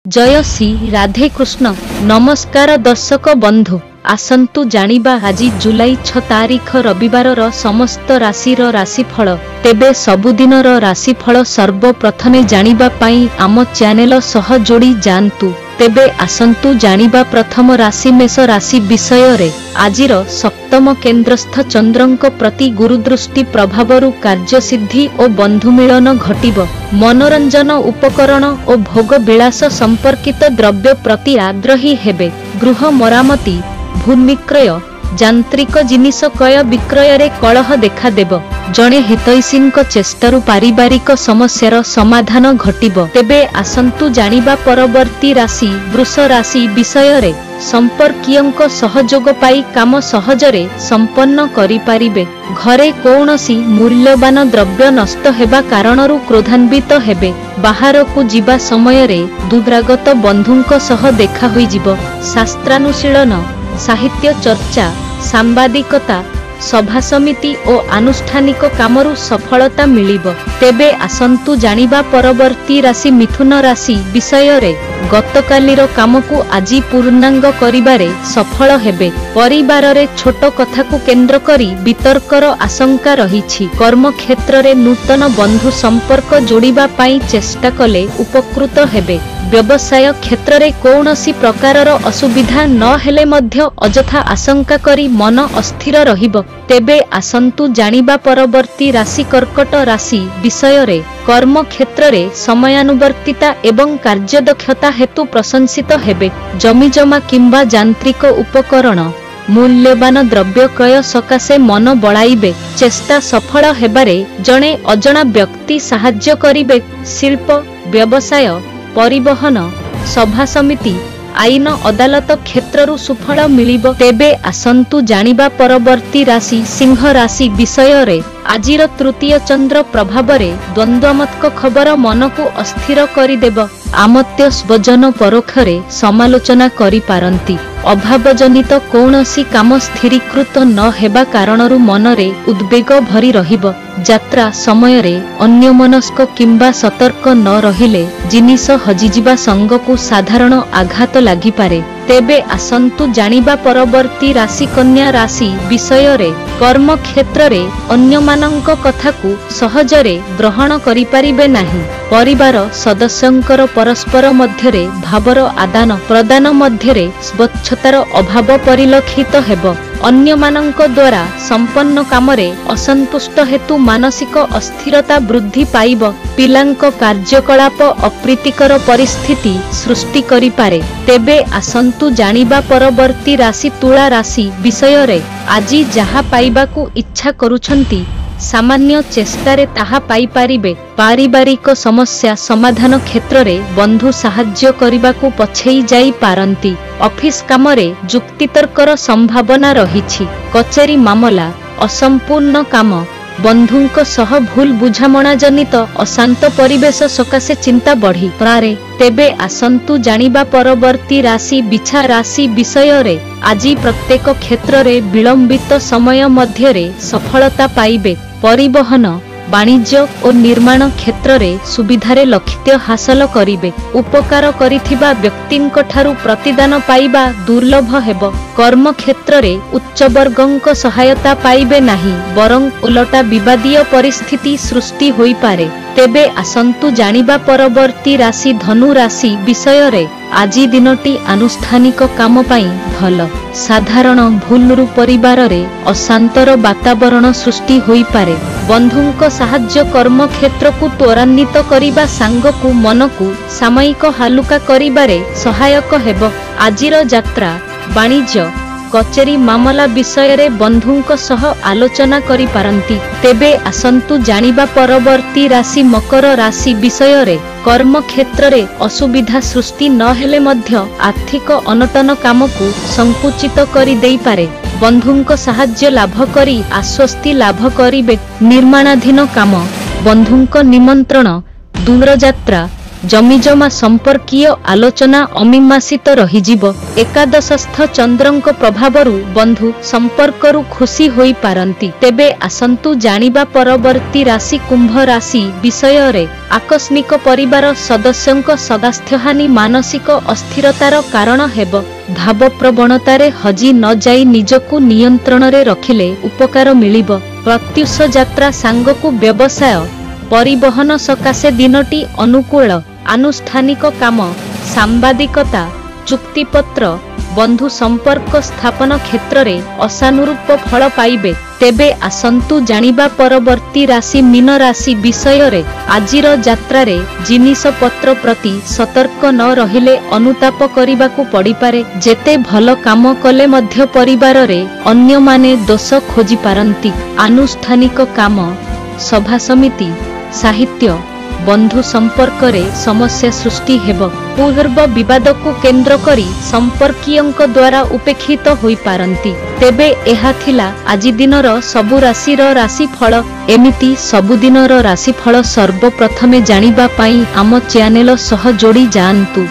जय श्री राधे कृष्ण। नमस्कार दर्शक बंधु, आसंतु जानिबा आज जुलाई 6 तारिख रविवार समस्त राशिर राशिफल। तेबे सबुदिनर राशिफल सर्वप्रथमे जानिबा पाई आम चैनल सह जोड़ी जांतु। तेबे आसंतु जानिबा प्रथम राशि मेष राशि विषय रे। आजिर सप्तम केन्द्रस्थ चंद्रंक प्रति गुरुदृष्टि प्रभावरु कार्यसिद्धि और बंधु मिलन घटिब। मनोरंजन उपकरण और भोग विलास संपर्कित द्रव्य प्रति आग्रही हेबे। गृह मरामती, भूमि क्रय, यांत्रिक जिनिस क्रय विक्रय रे कलह देखा देब। जणे हितैषींक चेष्टारु पारिवारिक समस्यार समाधान घटिब। तेबे आसंतु जानिबा परवर्ती राशि वृष राशि विषय रे। संपर्कीयंक सहयोग पाई काम सहजरे संपन्न करि पारिबे। घरे कौनसी मूल्यवान द्रव्य नष्ट हेबा कारणरु क्रोधान्वित हेबे। बाहर को जिबा समय रे दुरागत बंधुंक सह देखा होई जिवो। शास्त्रानुशीलन, साहित्य चर्चा, सांबादिकता, सभा समिति और आनुष्ठानिक कामरु सफलता मिलिब। तेबे आसंतु जानिबा परवर्ती राशि मिथुन राशि विषय रे। गतकालीर काम को आजी पूर्णांग करिबारे सफल हेबे। परिवार रे छोट कथा को केंद्र करी वितर्कर आशंका रहिछि। कर्म क्षेत्र रे नूतन बंधु संपर्क जोड़िबा पाई चेष्टा कले उपकृत हेबे। व्यवसाय क्षेत्र रे कौनसी प्रकारर असुविधा न हेले मध्य अजथा आशंका करी मन अस्थिर रहिब। तेबे आसंतु जानिबा परवर्ती राशि कर्कट राशि विषय रे। कर्म क्षेत्र रे समयानुवर्तिता एवं कार्यदक्षता हेतु प्रशंसित हेबे। जमीजमा किंबा यांत्रिक उपकरण, मूल्यवान द्रव्य क्रय सकाशे मन बळाइबे। चेष्टा सफल हेबारे जणे अजणा व्यक्ति साहाय्य करिबे। शिल्प, व्यवसाय, परिवहन, सभा समिति, आईन अदालत क्षेत्ररु सुफल मिलिब। तेबे आसंतु जानिबा परवर्ती राशि सिंह राशि विषय रे। आजिर तृतीय चंद्र प्रभाव रे द्वंद्वात्मक खबर मन को अस्थिर करिदेब। आमत्य स्वजन परोक्षरे समालोचना करि पारंती। अभावजनित कौनसी काम स्थिरीकृत न हेबा कारणरु मनरे उद्वेग भरी रहिब। यात्रा समय रे अन्यमनस्क किंबा सतर्क न रहिले जिनिस हजिजिबा संग को साधारण आघात लागि पारे। तेबे आसंतु जानिबा परवर्ती राशि कन्या राशि विषय रे। कर्म क्षेत्र रे अन्यमानंक कथा को सहजरे ग्रहण करि पारिबे नाही। परिवार सदस्यंकर परस्पर मध्यरे भावर आदान प्रदान मध्यरे स्वच्छतार अभाव परिलक्षित हेब। अन्यमानंक द्वारा संपन्न कामरे असंतुष्ट हेतु मानसिक अस्थिरता वृद्धि पाइब। पिलांक कार्यकलाप अप्रीतिकर परिस्थिति सृष्टि करि पारे। तेबे आसंतु जानिबा परवर्ती राशि तुला राशि विषय रे। आजी जहा पाइबाकू इच्छा करूछंती सामान्य चेष्टारे ताहा पाई पारिबे। पारिवारिक समस्या समाधान क्षेत्र रे बंधु साहाय्य करिबाकू पछेई जाई पारंती। ऑफिस कामरे जुक्तितर्कर संभावना रहिछि। कचेरी मामला, असंपूर्ण काम, बंधुंक सह भूल बुझामणा जनित अशांत परिवेश सकाशे चिंता बढ़ी पारे। तेबे आसंतु जानिबा परवर्ती राशि बिछा राशि विषय रे। आजी प्रत्येक क्षेत्र रे विलंबित समय मध्यरे सफलता पाइबे। परिवहन, वाणिज्य और निर्माण क्षेत्र रे सुविधारे लक्ष्य हासिल करिबे। उपकार करिथिबा व्यक्तिंक ठारू प्रतिदान पाइबा दुर्लभ हेब। कर्म क्षेत्र रे उच्च वर्गंक सहायता पाइबे नाही, बरं उलटा विवादीय परिस्थिति सृष्टि होई पारे। तेबे आसंतु जानिबा परवर्ती राशि धनु राशि विषय रे। आजी दिनटी आनुष्ठानिक काम पाई भल। साधारण भूलरु परिवार रे अशांतर वातावरण सृष्टि होई पारे। बंधुंक साहाय्य कर्म क्षेत्र को त्वरान्वित करिबा सांगकु मनकु सामयिक हालुका करिबारे सहायक हेब। आजिर यात्रा, वाणिज्य, कचेरी मामला विषय रे बंधुंक सह आलोचना करि पारंती। तेबे आसंतु जानिबा परवर्ती राशि मकर राशि विषय रे। कर्म क्षेत्र रे असुविधा सृष्टि न हेले मध्य आर्थिक अनटन काम को संकुचित करि देई पारे। बंधुंक साहाय्य लाभ करी आश्वस्ति लाभ करिबे। निर्माणाधीन काम, बंधुंक निमंत्रण, दूर यात्रा, ଜମିଜମା ସମ୍ପର୍କୀୟ ଆଲୋଚନା ଅମୀମାଂସିତ ରହିଯିବ। ଏକାଦଶସ୍ଥ ଚନ୍ଦ୍ରଙ୍କ ପ୍ରଭାବରୁ ବନ୍ଧୁ ସମ୍ପର୍କରୁ ଖୁସି ହୋଇପାରନ୍ତି। ତେବେ ଆସନ୍ତୁ ଜାଣିବା ପରବର୍ତ୍ତୀ ରାଶି କୁମ୍ଭ ରାଶି ବିଷୟରେ। ଆକସ୍ମିକ ପରିବାର ସଦସ୍ୟଙ୍କ ସଦାସ୍ଥ୍ୟହାନି ମାନସିକ ଅସ୍ଥିରତାର କାରଣ ହେବ। ଭାବପ୍ରବଣତାରେ ହଜି ନ ଯାଇ ନିଜକୁ ନିୟନ୍ତ୍ରଣରେ ରଖିଲେ ଉପକାର ମିଳିବ। ପ୍ରତ୍ୟୁଷ ଯାତ୍ରା ସାଙ୍ଗକୁ ବ୍ୟବସାୟ ପରିବହନ ସକାଶେ ଦିନଟି ଅନୁକୂଳ। ଆନୁଷ୍ଠାନିକ କାମ, ସାମ୍ବାଦିକତା, ଚୁକ୍ତିପତ୍ର, ବନ୍ଧୁ ସମ୍ପର୍କ ସ୍ଥାପନ କ୍ଷେତ୍ରରେ ଆଶାନୁରୂପ ଫଳ ପାଇବେ। ତେବେ ଆସନ୍ତୁ ଜାଣିବା ପରବର୍ତ୍ତୀ ରାଶି ମୀନ ରାଶି ବିଷୟରେ। ଆଜିର ଯାତ୍ରାରେ ଜିନିଷପତ୍ର ପ୍ରତି ସତର୍କ ନ ରହିଲେ ଅନୁତାପ କରିବାକୁ ପଡ଼ିପାରେ। ଯେତେ ଭଲ କାମ କଲେ ମଧ୍ୟ ପରିବାରରେ ଅନ୍ୟମାନେ ଦୋଷ ଖୋଜିପାରନ୍ତି। ଆନୁଷ୍ଠାନିକ କାମ, ସଭାସମିତି, ସାହିତ୍ୟ, ବନ୍ଧୁ ସମ୍ପର୍କରେ ସମସ୍ୟା ସୃଷ୍ଟି ହେବ। ପୂର୍ବ ବିବାଦକୁ କେନ୍ଦ୍ର କରି ସମ୍ପର୍କୀୟଙ୍କ ଦ୍ୱାରା ଉପେକ୍ଷିତ ହୋଇପାରନ୍ତି। ତେବେ ଏହା ଥିଲା ଆଜି ଦିନର ସବୁ ରାଶିର ରାଶିଫଳ। ଏମିତି ସବୁଦିନର ରାଶିଫଳ ସର୍ବପ୍ରଥମେ ଜାଣିବା ପାଇଁ ଆମ ଚ୍ୟାନେଲ ସହ ଯୋଡ଼ି ଯାଆନ୍ତୁ।